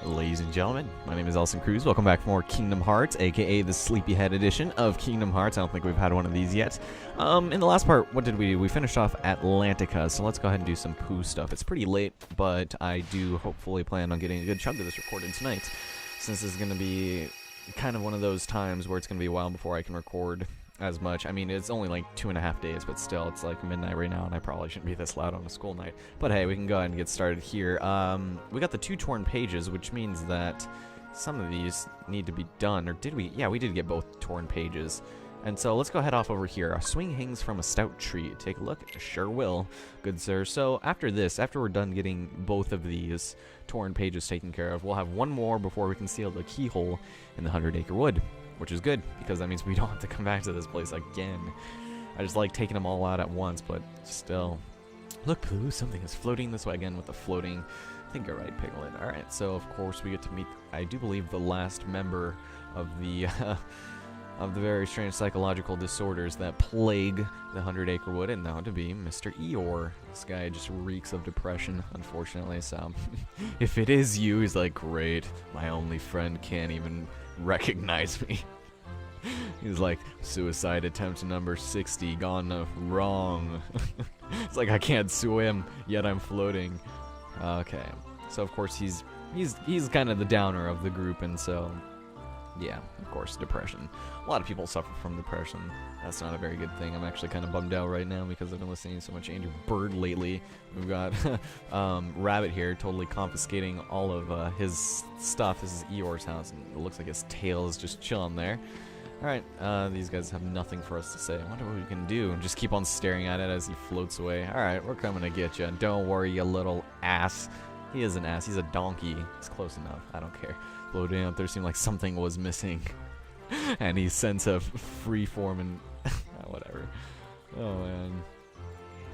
Ladies and gentlemen, my name is Elson Cruz. Welcome back for more Kingdom Hearts, aka the Sleepyhead edition of Kingdom Hearts. I don't think we've had one of these yet. In the last part, what did we do? We finished off Atlantica, so let's go ahead and do some Pooh stuff. It's pretty late, but I do hopefully plan on getting a good chunk of this recorded tonight, since this is going to be kind of one of those times where it's going to be a while before I can record as much. I mean, it's only like 2.5 days, but still, it's like midnight right now, and I probably shouldn't be this loud on a school night. But hey, we can go ahead and get started here. We got the 2 torn pages, which means that some of these need to be done. Or did we? Yeah, we did get both torn pages. And so let's go head off over here. A swing hangs from a stout tree. Take a look. Sure will, good sir. So after this, after we're done getting both of these torn pages taken care of, we'll have one more before we can seal the keyhole in the 100-acre wood. Which is good, because that means we don't have to come back to this place again. I just like taking them all out at once, but still. Look, Pooh, something is floating this way again with the floating. I think you're right, Piglet. Alright, so of course we get to meet, I do believe, the last member of the very strange psychological disorders that plague the 100-acre wood, and now to be Mr. Eeyore. This guy just reeks of depression, unfortunately, so if it is you, he's like, great, my only friend can't even recognize me. He's like, suicide attempt number 60 gone wrong. It's like, I can't swim, yet I'm floating. Okay, so of course he's kind of the downer of the group, and so yeah, of course, depression. A lot of people suffer from depression. That's not a very good thing. I'm actually kind of bummed out right now because I've been listening to so much Andrew Bird lately. We've got Rabbit here totally confiscating all of his stuff. This is Eeyore's house, and it looks like his tail is just chilling there. Alright, these guys have nothing for us to say. I wonder what we can do. Just keep on staring at it as he floats away. Alright, we're coming to get you. Don't worry, you little ass. He is an ass. He's a donkey. It's close enough. I don't care. Floating out there seemed like something was missing. And he sends a free form and whatever. Oh man.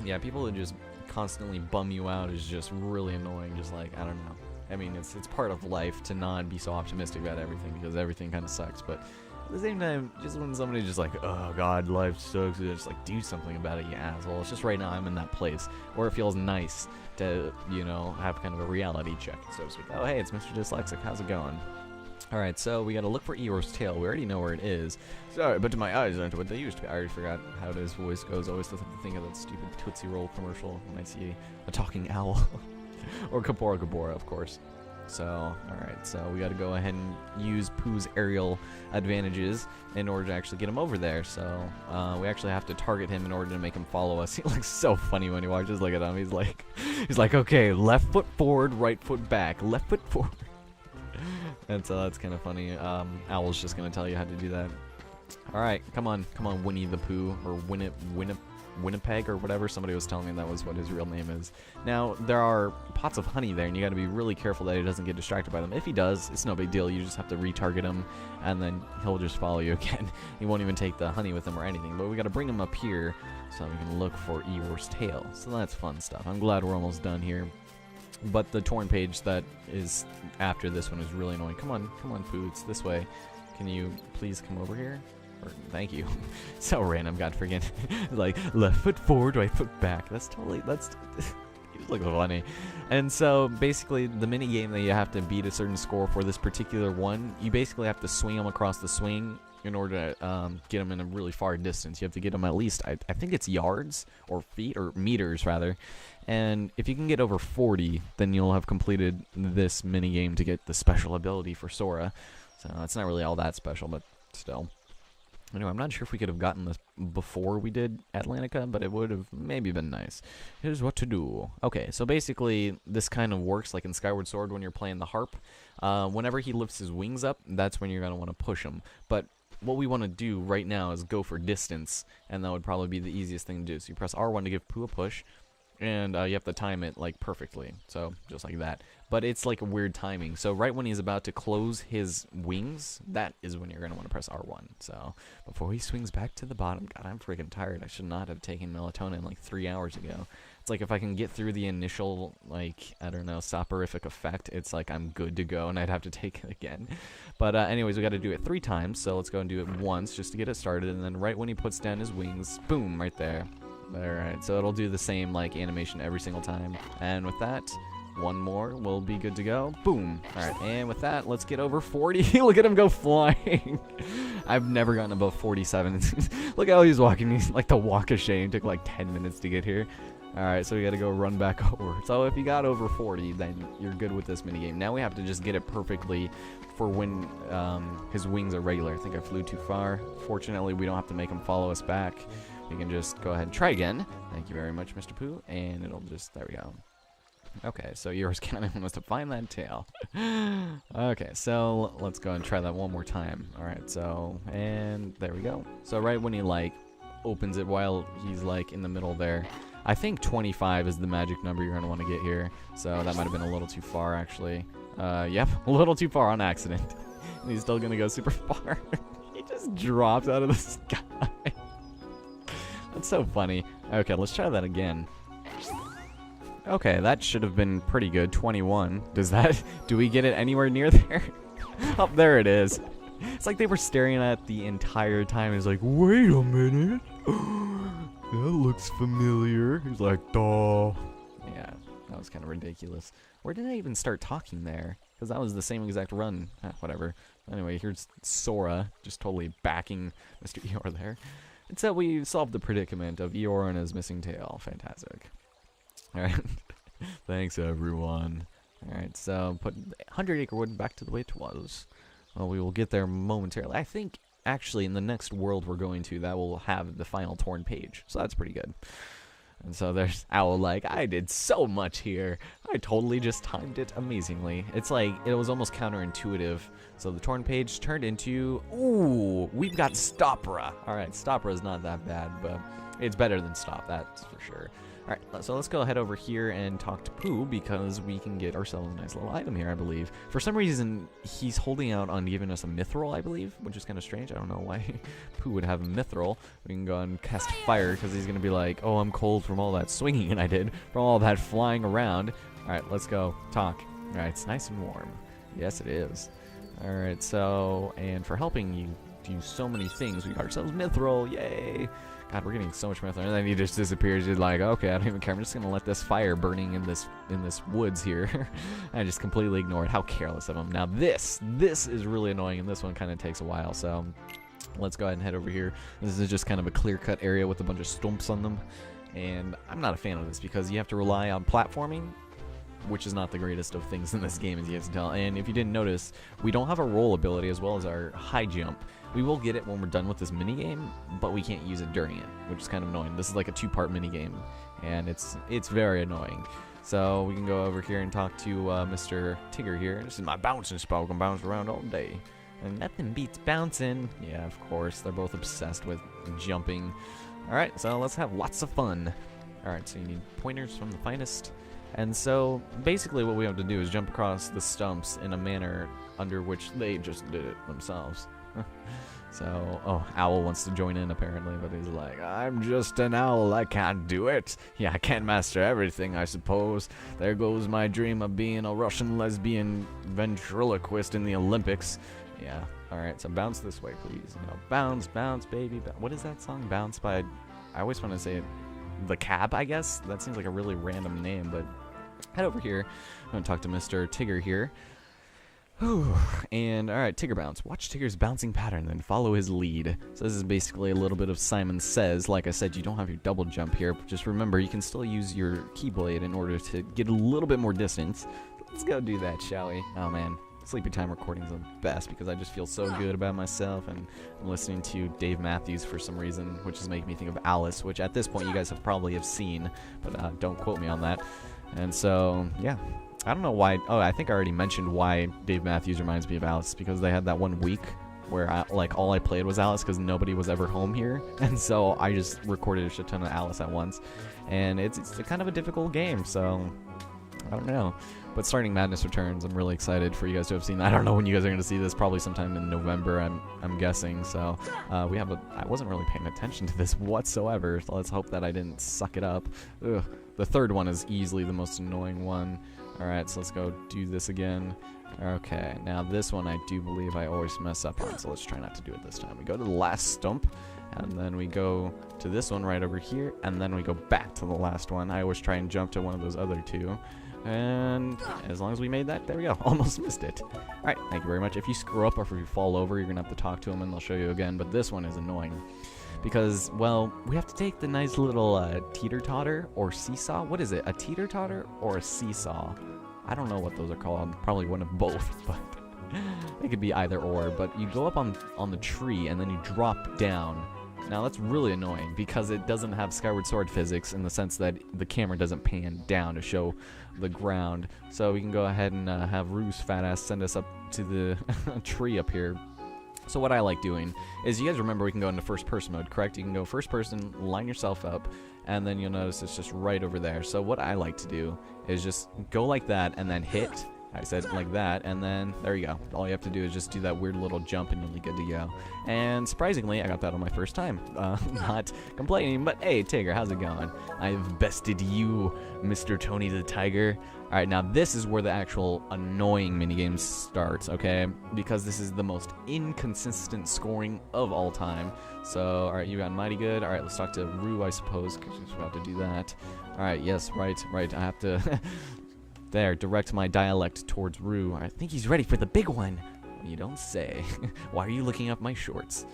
Yeah, people that just constantly bum you out is just really annoying. Just like, I don't know. I mean, it's part of life to not be so optimistic about everything, because everything kind of sucks. But at the same time, just when somebody just like, oh god, life sucks, just like, do something about it, you asshole. It's just right now I'm in that place where it feels nice to, you know, have kind of a reality check, so to speak. Oh hey, it's Mr. Dyslexic, how's it going? Alright, so we gotta look for Eeyore's tail. We already know where it is. Sorry, but my eyes aren't what they used to be. I already forgot how his voice goes. I always have to think of that stupid Tootsie Roll commercial when I see a talking owl. Or Kapora Kapora, of course. So, alright, so we gotta go ahead and use Pooh's aerial advantages in order to actually get him over there. So, we actually have to target him in order to make him follow us. He looks so funny when you watch. Just look at him. He's like, okay, left foot forward, right foot back, left foot forward. And so that's kind of funny. Owl's just gonna tell you how to do that. Alright, come on, Winnie the Pooh, or Winnipeg or whatever. Somebody was telling me that was what his real name is. Now, there are pots of honey there, and you gotta be really careful that he doesn't get distracted by them. If he does, it's no big deal. You just have to retarget him, and then he'll just follow you again. He won't even take the honey with him or anything. But we gotta bring him up here so we can look for Eeyore's tail. So that's fun stuff. I'm glad we're almost done here. But the torn page that is after this one is really annoying. Come on, Pooh, it's this way. Can you please come over here? Or, thank you. So random, God forget. Like, left foot forward, right foot back. That's you just look funny. And so, basically, the mini game that you have to beat a certain score for this particular one, you basically have to swing them across the swing in order to get them in a really far distance. You have to get them at least, I think it's yards, or feet, or meters, rather. And if you can get over 40, then you'll have completed this minigame to get the special ability for Sora. So it's not really all that special, but still. Anyway, I'm not sure if we could have gotten this before we did Atlantica, but it would have maybe been nice. Here's what to do. Okay, so basically, this kind of works like in Skyward Sword when you're playing the harp. Whenever he lifts his wings up, that's when you're going to want to push him. But what we want to do right now is go for distance, and that would probably be the easiest thing to do. So you press R1 to give Pooh a push, and you have to time it like perfectly, so just like that. But it's like a weird timing, so right when he's about to close his wings, that is when you're going to want to press R1. So before he swings back to the bottom, god, I'm freaking tired. I should not have taken melatonin like 3 hours ago. It's like if I can get through the initial, like, I don't know, soporific effect, it's like I'm good to go, and I'd have to take it again. But anyways, we got to do it 3 times, so let's go and do it once just to get it started, and then right when he puts down his wings, boom, right there. Alright, so it'll do the same, like, animation every single time. And with that, One more, we'll be good to go. Boom. All right, and with that, let's get over 40. Look at him go flying. I've never gotten above 47. Look how he's walking. He's like the walk of shame. Took like 10 minutes to get here. All right, so we got to go run back over. So if you got over 40, then you're good with this minigame. Now we have to just get it perfectly for when his wings are regular. I think I flew too far. Fortunately, we don't have to make him follow us back. We can just go ahead and try again. Thank you very much, Mr. Pooh. And it'll just, there we go. Okay, so yours kind of wants to find that tail. Okay, so let's go and try that one more time. All right, so, and there we go. So right when he, like, opens it while he's, like, in the middle there, I think 25 is the magic number you're going to want to get here. So that might have been a little too far, actually. Yep, a little too far on accident. And he's still going to go super far. He just drops out of the sky. That's so funny. Okay, let's try that again. Okay, that should have been pretty good. 21. Do we get it anywhere near there? Oh, there it is. It's like they were staring at it the entire time. It's like, wait a minute. That looks familiar. He's like, duh. Yeah, that was kind of ridiculous. Where did I even start talking there? Because that was the same exact run. Whatever. Anyway, here's Sora just totally backing Mr. Eeyore there. And so we solved the predicament of Eeyore and his missing tail. Fantastic. Alright. Thanks, everyone. Alright, so put 100 Acre Wood back to the way it was. Well, we will get there momentarily. I think, actually, in the next world we're going to, that will have the final torn page. So that's pretty good. And so there's Owl like, I did so much here. I totally just timed it amazingly. It's like, it was almost counterintuitive. So the torn page turned into, ooh, we've got Stopra. Alright, Stopra is not that bad, but it's better than Stop, that's for sure. Alright, so let's go head over here and talk to Pooh, because we can get ourselves a nice little item here, I believe. For some reason, he's holding out on giving us a Mithril, I believe, which is kind of strange. I don't know why Pooh would have a Mithril. We can go and cast Fire, because he's going to be like, oh, I'm cold from all that swinging and I did, from all that flying around. Alright, let's go talk. Alright, it's nice and warm. Yes, it is. Alright, so, and for helping you do so many things, we got ourselves Mithril, yay! God, we're getting so much Mithril, and then he just disappears. He's like, okay, I don't even care. I'm just gonna let this fire burning in this woods here. I just completely ignored. How careless of him. Now this is really annoying, and this one kind of takes a while. So let's go ahead and head over here. This is just kind of a clear-cut area with a bunch of stumps on them, and I'm not a fan of this because you have to rely on platforming, which is not the greatest of things in this game, as you can tell. And if you didn't notice, we don't have a roll ability as well as our high jump. We will get it when we're done with this minigame, but we can't use it during it, which is kind of annoying. This is like a two-part minigame, and it's very annoying. So we can go over here and talk to Mr. Tigger here. This is my bouncing spot. I can bounce around all day. And nothing beats bouncing. Yeah, of course. They're both obsessed with jumping. All right, so let's have lots of fun. All right, so you need pointers from the finest. And so basically what we have to do is jump across the stumps in a manner under which they just did it themselves. So, oh, Owl wants to join in apparently, but he's like, I'm just an owl, I can't do it. Yeah, I can't master everything, I suppose. There goes my dream of being a Russian lesbian ventriloquist in the Olympics. Yeah, alright, so bounce this way, please. You know, bounce, bounce, baby. What is that song? Bounce by, I always want to say it, The Cab, I guess? That seems like a really random name, but head over here. I'm going to talk to Mr. Tigger here. Whew. And alright, Tigger bounce. Watch Tigger's bouncing pattern, then follow his lead. So this is basically a little bit of Simon Says. Like I said, you don't have your double jump here, but just remember you can still use your Keyblade in order to get a little bit more distance. Let's go do that, shall we? Oh man, Sleepy Time recordings are the best because I just feel so good about myself, and I'm listening to Dave Matthews for some reason, which is making me think of Alice, which at this point you guys probably have seen, but don't quote me on that. And so, yeah. I don't know why. Oh, I think I already mentioned why Dave Matthews reminds me of Alice, because they had that one week where all I played was Alice because nobody was ever home here, and so I just recorded a shit ton of Alice at once, and it's kind of a difficult game, so I don't know. But Starting Madness returns. I'm really excited for you guys to have seen that. I don't know when you guys are going to see this, probably sometime in November, I'm guessing. So I wasn't really paying attention to this whatsoever, so let's hope that I didn't suck it up. Ugh. The third one is easily the most annoying one. Alright, so let's go do this again. Okay, now this one I do believe I always mess up on, so let's try not to do it this time. We go to the last stump, and then we go to this one right over here, and then we go back to the last one. I always try and jump to one of those other two. And as long as we made that, there we go. Almost missed it. Alright, thank you very much. If you screw up or if you fall over, you're going to have to talk to them and they'll show you again. But this one is annoying. Because, well, we have to take the nice little teeter-totter or seesaw. What is it? A teeter-totter or a seesaw? I don't know what those are called. Probably one of both, but it could be either or. But you go up on the tree and then you drop down. Now that's really annoying because it doesn't have Skyward Sword physics in the sense that the camera doesn't pan down to show the ground. So we can go ahead and have Rue's fat ass send us up to the tree up here. So what I like doing is, you guys remember we can go into first person mode, correct? You can go first person, line yourself up, and then you'll notice it's just right over there. So what I like to do is just go like that and then hit. I said like that, and then there you go. All you have to do is just do that weird little jump and you'll be good to go. And surprisingly, I got that on my first time. Not complaining, but hey, Tigger, how's it going? I've bested you, Mr. Tony the Tiger. Alright, now this is where the actual annoying minigame starts, okay? Because this is the most inconsistent scoring of all time. So, alright, you got mighty good. Alright, let's talk to Rue, I suppose, because she's about to do that. Alright, yes, right. I have to... There, direct my dialect towards Rue. I think he's ready for the big one. You don't say. Why are you looking up my shorts?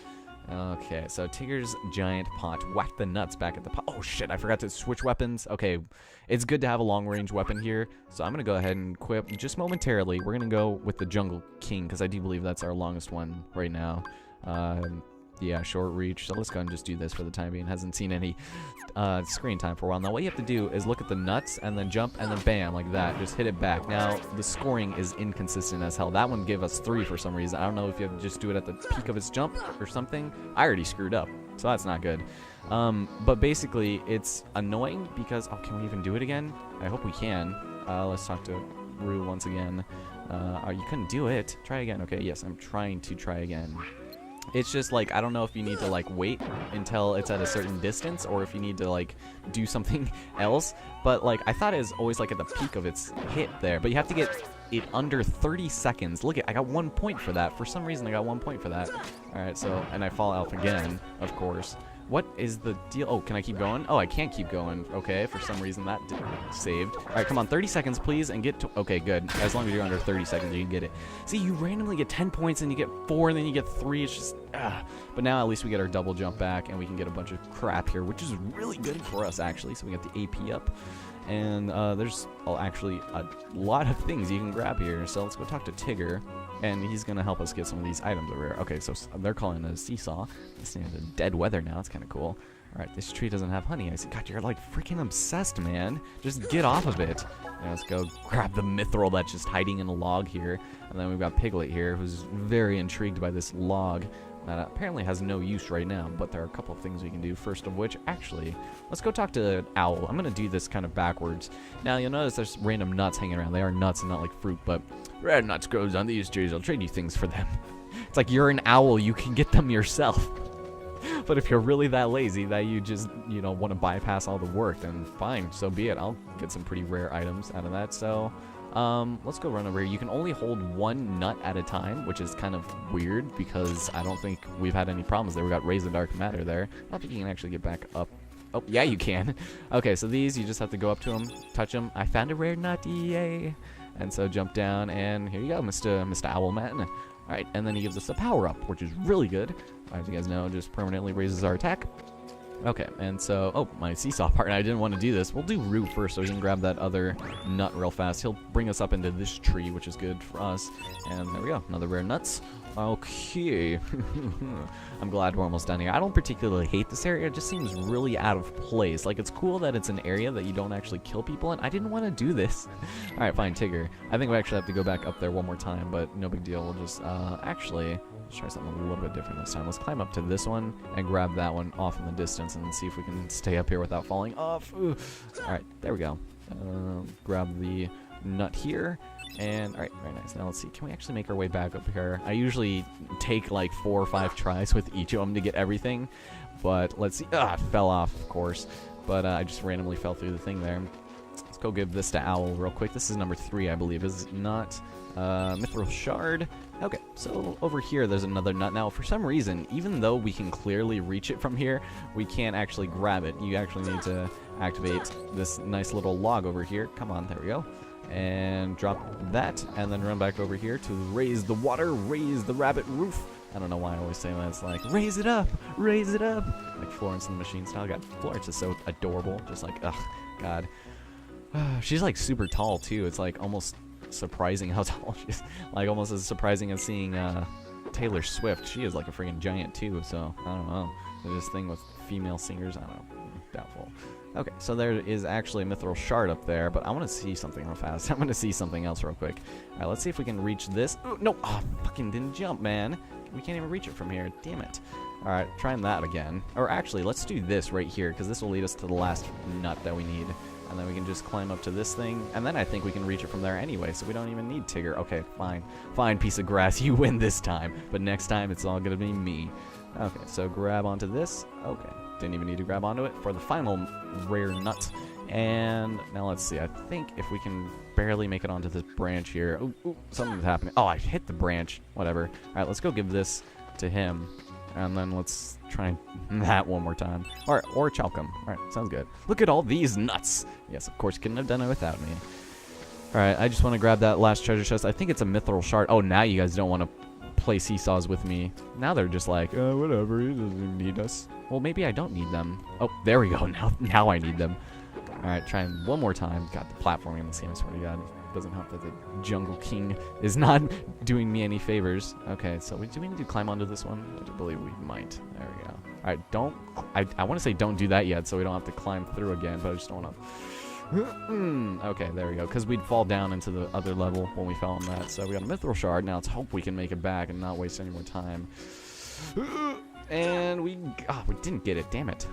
Okay, so Tigger's giant pot. Whack the nuts back at the pot. Oh shit, I forgot to switch weapons. Okay, it's good to have a long-range weapon here. So I'm going to go ahead and equip just momentarily. We're going to go with the Jungle King, because I do believe that's our longest one right now. Yeah, short reach. So let's go and just do this for the time being. Hasn't seen any screen time for a while. Now what you have to do is look at the nuts and then jump and then bam, like that. Just hit it back. Now the scoring is inconsistent as hell. That one gave us 3 for some reason. I don't know if you have to just do it at the peak of its jump or something. I already screwed up, so that's not good. But basically it's annoying because, oh, can we even do it again? I hope we can. Let's talk to Rue once again. Oh, you couldn't do it. Try again. Okay, yes, I'm trying to try again. It's just like, I don't know if you need to like wait until it's at a certain distance or if you need to like do something else, but like I thought it was always like at the peak of its hit there, but you have to get it under 30 seconds. Look, I got 1 point for that. For some reason I got 1 point for that. Alright, so, and I fall off again, of course. What is the deal? Oh, can I keep going? Oh, I can't keep going. Okay, for some reason that saved. All right, come on, 30 seconds, please, and get to... Okay, good. As long as you're under 30 seconds, you can get it. See, you randomly get 10 points, and you get 4, and then you get 3. It's just... But now at least we get our double jump back, and we can get a bunch of crap here, which is really good for us, actually. So we got the AP up. And there's actually a lot of things you can grab here. So let's go talk to Tigger. And he's going to help us get some of these items over here. Okay, so they're calling it a seesaw. It's in the dead weather now. It's kind of cool. Alright, this tree doesn't have honey. I said, God, you're like freaking obsessed, man. Just get off of it. Now let's go grab the mithril that's just hiding in a log here. And then we've got Piglet here, who's very intrigued by this log that apparently has no use right now. But there are a couple of things we can do. First of which, actually, let's go talk to Owl. I'm going to do this kind of backwards. Now, you'll notice there's random nuts hanging around. They are nuts and not like fruit, but rare nuts grows on these trees. I'll trade you things for them. It's like you're an owl. You can get them yourself. But if you're really that lazy that you just, you know, want to bypass all the work, then fine, so be it. I'll get some pretty rare items out of that. So, let's go run over here. You can only hold 1 nut at a time, which is kind of weird because I don't think we've had any problems there. We got Raise the Dark Matter there. I don't think you can actually get back up. Oh, yeah, you can. Okay, so these, you just have to go up to them, touch them. I found a rare nut, yay! And so jump down, and here you go, Mr. Owlman. Alright, and then he gives us a power-up, which is really good. As you guys know, just permanently raises our attack. Okay, and so... Oh, my seesaw part. I didn't want to do this. We'll do Rue first so we can grab that other nut real fast. He'll bring us up into this tree, which is good for us. And there we go. Another rare nuts. Okay. I'm glad we're almost done here. I don't particularly hate this area. It just seems really out of place. Like, it's cool that it's an area that you don't actually kill people in. I didn't want to do this. Alright, fine, Tigger. I think we actually have to go back up there one more time, but no big deal. We'll just, actually... Let's try something a little bit different this time. Let's climb up to this one and grab that one off in the distance and see if we can stay up here without falling off. Alright, there we go. Grab the nut here. And, alright, very nice. Now let's see. Can we actually make our way back up here? I usually take like 4 or 5 tries with each of them to get everything. But let's see. I fell off, of course. But I just randomly fell through the thing there. Let's go give this to Owl real quick. This is number 3, I believe. Is it not? Mithril Shard. Okay, so over here there's another nut. Now, for some reason, even though we can clearly reach it from here, we can't actually grab it. You actually need to activate this nice little log over here. Come on, there we go. And drop that, and then run back over here to raise the water, raise the rabbit roof. I don't know why I always say that. It's like, raise it up, raise it up. Like Florence and the Machine style. God, Florence is so adorable. Just like, ugh, God. She's like super tall too. It's like almost surprising how tall she is. Like almost as surprising as seeing Taylor Swift. She is like a freaking giant too. So I don't know. This thing with female singers, I don't know. Doubtful. Okay, so there is actually a mithril shard up there, but I want to see something real fast. I'm going to see something else real quick. All right, let's see if we can reach this. Oh, no, oh, fucking didn't jump, man. We can't even reach it from here. Damn it. All right, trying that again. Or actually, let's do this right here, because this will lead us to the last nut that we need. And then we can just climb up to this thing, and then I think we can reach it from there anyway, so we don't even need Tigger. Okay, fine. Fine, piece of grass. You win this time, but next time it's all going to be me. Okay, so grab onto this. Okay. Didn't even need to grab onto it for the final rare nut. And now let's see. I think if we can barely make it onto this branch here. Ooh, ooh, something's happening. Oh, I hit the branch. Whatever. All right, let's go give this to him. And then let's try that one more time. Or Chalcom. All right, sounds good. Look at all these nuts. Yes, of course, couldn't have done it without me. All right, I just want to grab that last treasure chest. I think it's a mithril shard. Oh, now you guys don't want to play seesaws with me. Now they're just like, whatever, he doesn't even need us. Well, maybe I don't need them. Oh, there we go. Now I need them. All right, trying one more time. Got the platforming in the game, I swear to God. It doesn't help that the Jungle King is not doing me any favors. Okay, so do we need to climb onto this one? I do believe we might. There we go. All right, I want to say don't do that yet, so we don't have to climb through again, but I just don't want to. Okay, there we go. Because we'd fall down into the other level when we fell on that. So we got a mithril shard. Now let's hope we can make it back and not waste any more time. And we didn't get it. Damn it.